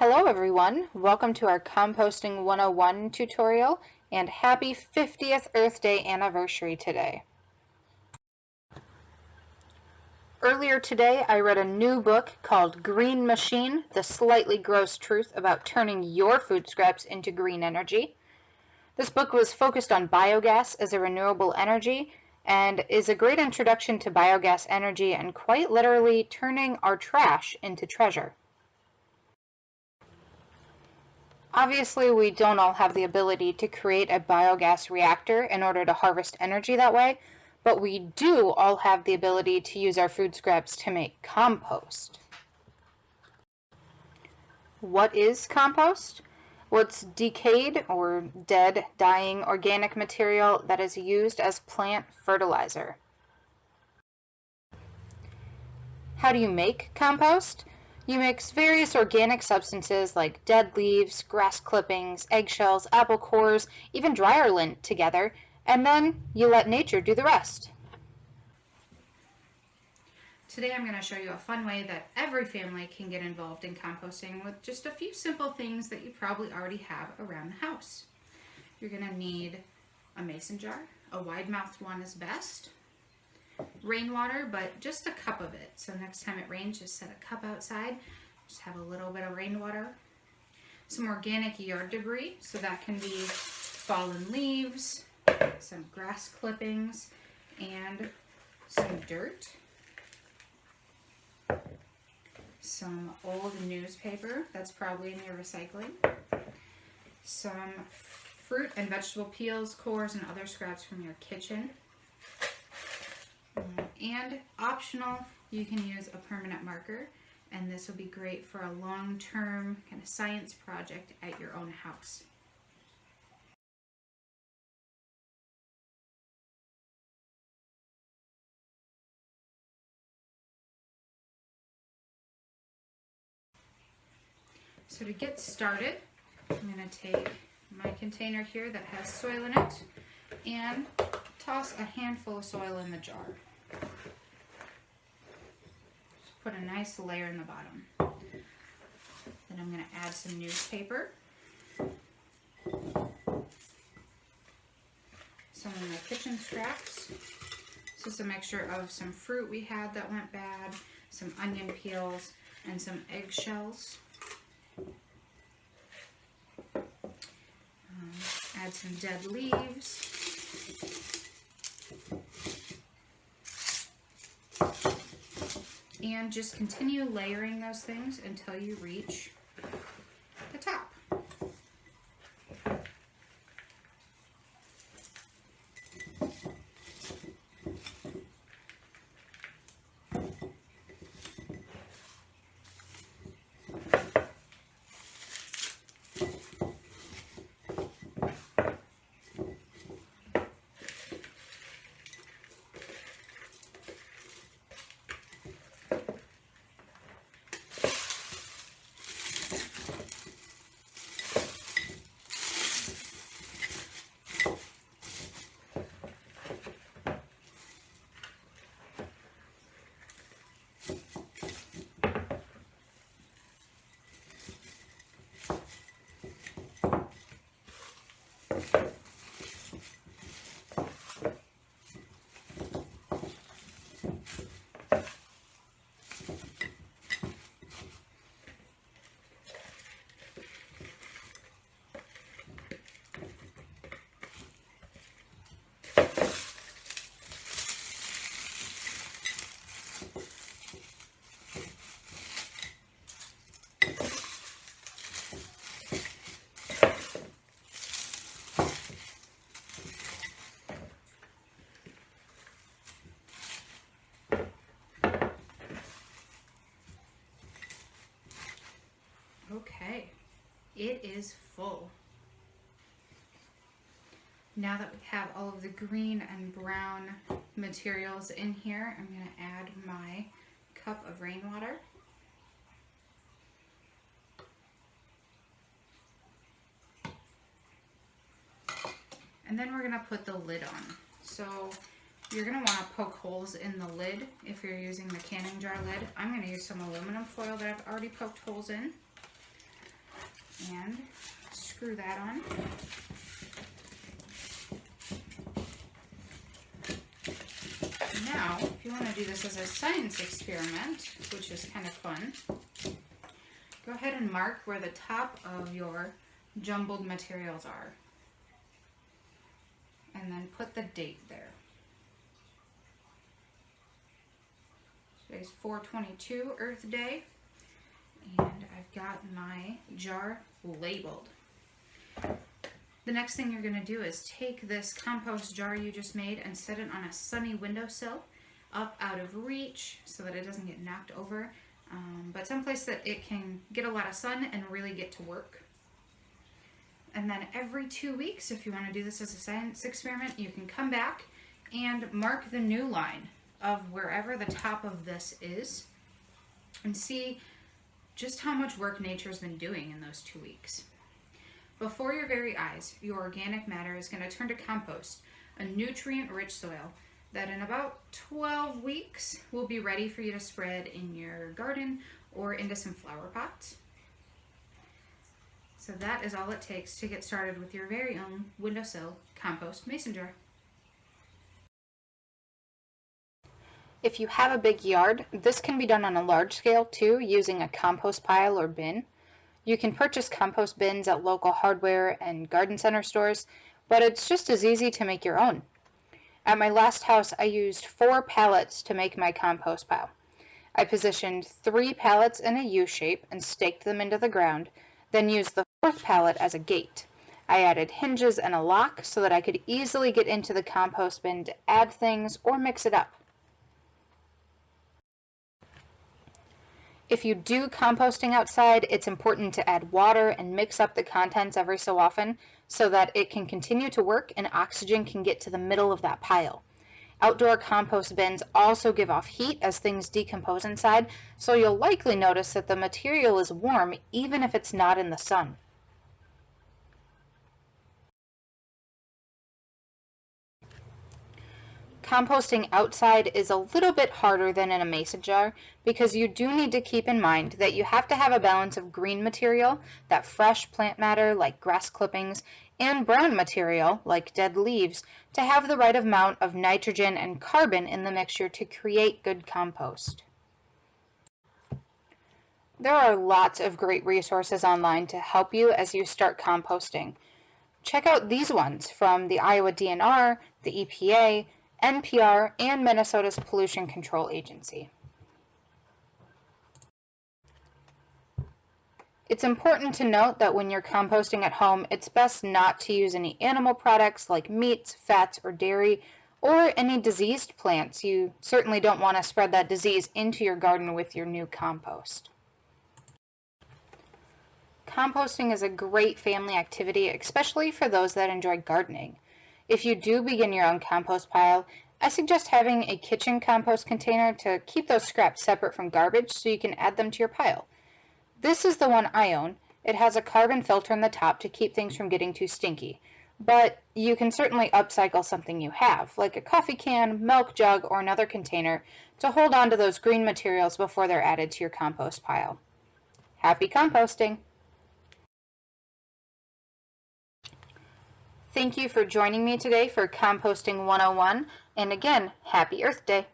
Hello everyone, welcome to our Composting 101 tutorial and happy 50th Earth Day anniversary today. Earlier today I read a new book called Green Machine, The Slightly Gross Truth About Turning Your Food Scraps into Green Energy. This book was focused on biogas as a renewable energy and is a great introduction to biogas energy and quite literally turning our trash into treasure. Obviously, we don't all have the ability to create a biogas reactor in order to harvest energy that way, but we do all have the ability to use our food scraps to make compost. What is compost? Well, it's decayed or dead, dying organic material that is used as plant fertilizer. How do you make compost? You mix various organic substances like dead leaves, grass clippings, eggshells, apple cores, even dryer lint together, and then you let nature do the rest. Today I'm going to show you a fun way that every family can get involved in composting with just a few simple things that you probably already have around the house. You're going to need a mason jar, a wide-mouthed one is best, rainwater, but just a cup of it. So next time it rains, just set a cup outside, just have a little bit of rainwater. Some organic yard debris, so that can be fallen leaves, some grass clippings, and some dirt. Some old newspaper, that's probably in your recycling. Some fruit and vegetable peels, cores, and other scraps from your kitchen. And optional, you can use a permanent marker, and this will be great for a long-term kind of science project at your own house. So to get started, I'm going to take my container here that has soil in it and toss a handful of soil in the jar. Just put a nice layer in the bottom. Then I'm going to add some newspaper, some of my kitchen scraps. This is a mixture of some fruit we had that went bad, some onion peels, and some eggshells. Add some dead leaves. And just continue layering those things until you reach the top. Okay, it is full. Now that we have all of the green and brown materials in here, I'm going to add my cup of rainwater. And then we're going to put the lid on. So you're going to want to poke holes in the lid if you're using the canning jar lid. I'm going to use some aluminum foil that I've already poked holes in. And screw that on. Now, if you want to do this as a science experiment, which is kind of fun, go ahead and mark where the top of your jumbled materials are. And then put the date there. Today's 4/22 Earth Day, and I've got my jar labeled. The next thing you're going to do is take this compost jar you just made and set it on a sunny windowsill, up out of reach so that it doesn't get knocked over, but someplace that it can get a lot of sun and really get to work. And then every 2 weeks, if you want to do this as a science experiment, you can come back and mark the new line of wherever the top of this is and see just how much work nature's been doing in those 2 weeks. Before your very eyes, your organic matter is going to turn to compost, a nutrient-rich soil that in about 12 weeks will be ready for you to spread in your garden or into some flower pots. So that is all it takes to get started with your very own windowsill compost mason jar. If you have a big yard, this can be done on a large scale too, using a compost pile or bin. You can purchase compost bins at local hardware and garden center stores, but it's just as easy to make your own. At my last house, I used 4 pallets to make my compost pile. I positioned 3 pallets in a U shape and staked them into the ground, then used the 4th pallet as a gate. I added hinges and a lock so that I could easily get into the compost bin to add things or mix it up. If you do composting outside, it's important to add water and mix up the contents every so often so that it can continue to work and oxygen can get to the middle of that pile. Outdoor compost bins also give off heat as things decompose inside, so you'll likely notice that the material is warm even if it's not in the sun. Composting outside is a little bit harder than in a mason jar because you do need to keep in mind that you have to have a balance of green material, that fresh plant matter like grass clippings, and brown material like dead leaves to have the right amount of nitrogen and carbon in the mixture to create good compost. There are lots of great resources online to help you as you start composting. Check out these ones from the Iowa DNR, the EPA, NPR, and Minnesota's Pollution Control Agency. It's important to note that when you're composting at home, it's best not to use any animal products like meats, fats, or dairy, or any diseased plants. You certainly don't want to spread that disease into your garden with your new compost. Composting is a great family activity, especially for those that enjoy gardening. If you do begin your own compost pile, I suggest having a kitchen compost container to keep those scraps separate from garbage so you can add them to your pile. This is the one I own. It has a carbon filter in the top to keep things from getting too stinky. But you can certainly upcycle something you have, like a coffee can, milk jug, or another container to hold on to those green materials before they're added to your compost pile. Happy composting! Thank you for joining me today for Composting 101, and again, Happy Earth Day!